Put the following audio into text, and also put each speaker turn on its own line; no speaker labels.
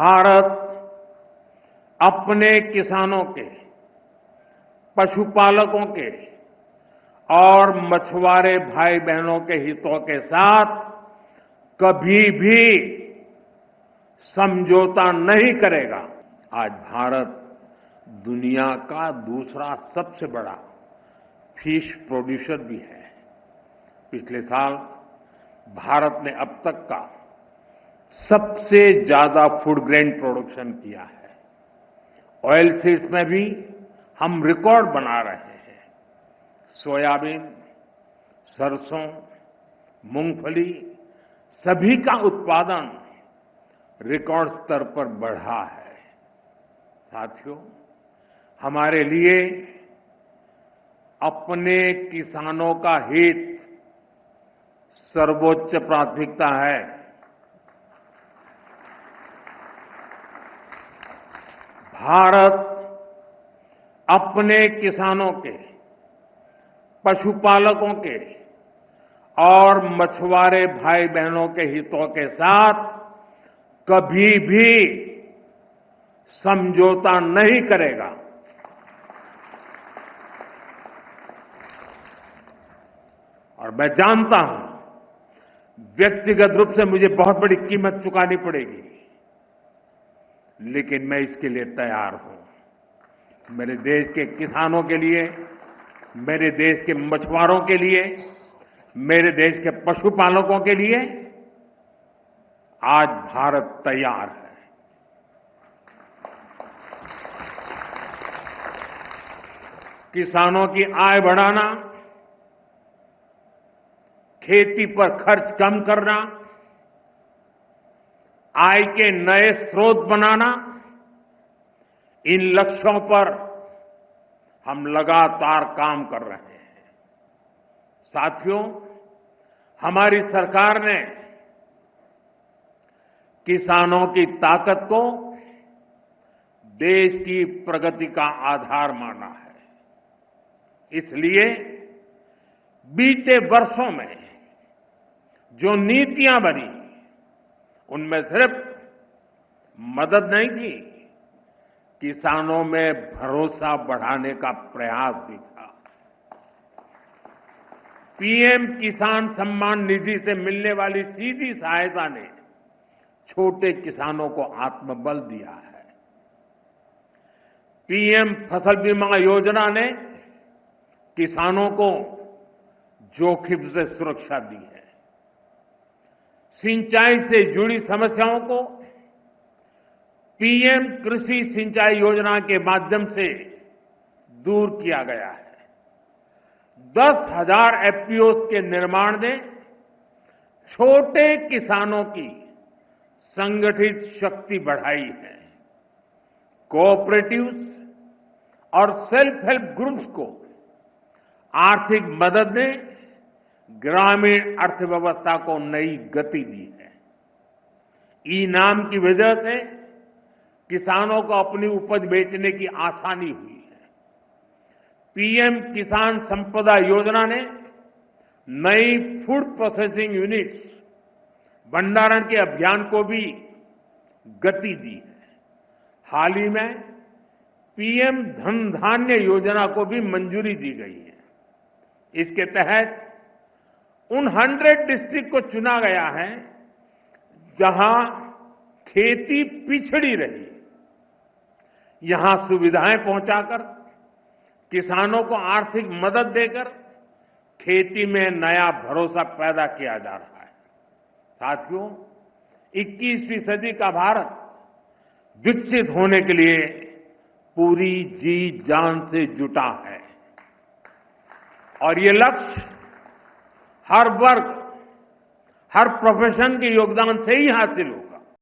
भारत अपने किसानों के, पशुपालकों के और मछुआरे भाई बहनों के हितों के साथ कभी भी समझौता नहीं करेगा। आज भारत दुनिया का दूसरा सबसे बड़ा फिश प्रोड्यूसर भी है। पिछले साल भारत ने अब तक का सबसे ज्यादा फूड ग्रेन प्रोडक्शन किया है। ऑयल सीड्स में भी हम रिकॉर्ड बना रहे हैं। सोयाबीन, सरसों, मूंगफली सभी का उत्पादन रिकॉर्ड स्तर पर बढ़ा है। साथियों, हमारे लिए अपने किसानों का हित सर्वोच्च प्राथमिकता है। भारत अपने किसानों के, पशुपालकों के और मछुआरे भाई बहनों के हितों के साथ कभी भी समझौता नहीं करेगा। और मैं जानता हूं व्यक्तिगत रूप से मुझे बहुत बड़ी कीमत चुकानी पड़ेगी, लेकिन मैं इसके लिए तैयार हूं। मेरे देश के किसानों के लिए, मेरे देश के मछुआरों के लिए, मेरे देश के पशुपालकों के लिए आज भारत तैयार है। किसानों की आय बढ़ाना, खेती पर खर्च कम करना, आय के नए स्रोत बनाना, इन लक्ष्यों पर हम लगातार काम कर रहे हैं। साथियों, हमारी सरकार ने किसानों की ताकत को देश की प्रगति का आधार माना है। इसलिए बीते वर्षों में जो नीतियां बनी, उनमें सिर्फ मदद नहीं की, किसानों में भरोसा बढ़ाने का प्रयास भी था। पीएम किसान सम्मान निधि से मिलने वाली सीधी सहायता ने छोटे किसानों को आत्मबल दिया है। पीएम फसल बीमा योजना ने किसानों को जोखिम से सुरक्षा दी है। सिंचाई से जुड़ी समस्याओं को पीएम कृषि सिंचाई योजना के माध्यम से दूर किया गया है। 10,000 एफपीओ के निर्माण ने छोटे किसानों की संगठित शक्ति बढ़ाई है। कोऑपरेटिव्स और सेल्फ हेल्प ग्रुप्स को आर्थिक मदद ने ग्रामीण अर्थव्यवस्था को नई गति दी है। ई-नाम की वजह से किसानों को अपनी उपज बेचने की आसानी हुई है। पीएम किसान संपदा योजना ने नई फूड प्रोसेसिंग यूनिट्स, भंडारण के अभियान को भी गति दी है। हाल ही में पीएम धन धान्य योजना को भी मंजूरी दी गई है। इसके तहत उन 100 डिस्ट्रिक्ट को चुना गया है जहां खेती पिछड़ी रही। यहां सुविधाएं पहुंचाकर, किसानों को आर्थिक मदद देकर खेती में नया भरोसा पैदा किया जा रहा है। साथियों, 21वीं सदी का भारत विकसित होने के लिए पूरी जी जान से जुटा है और ये लक्ष्य हर वर्ग, हर प्रोफेशन के योगदान से ही हासिल होगा।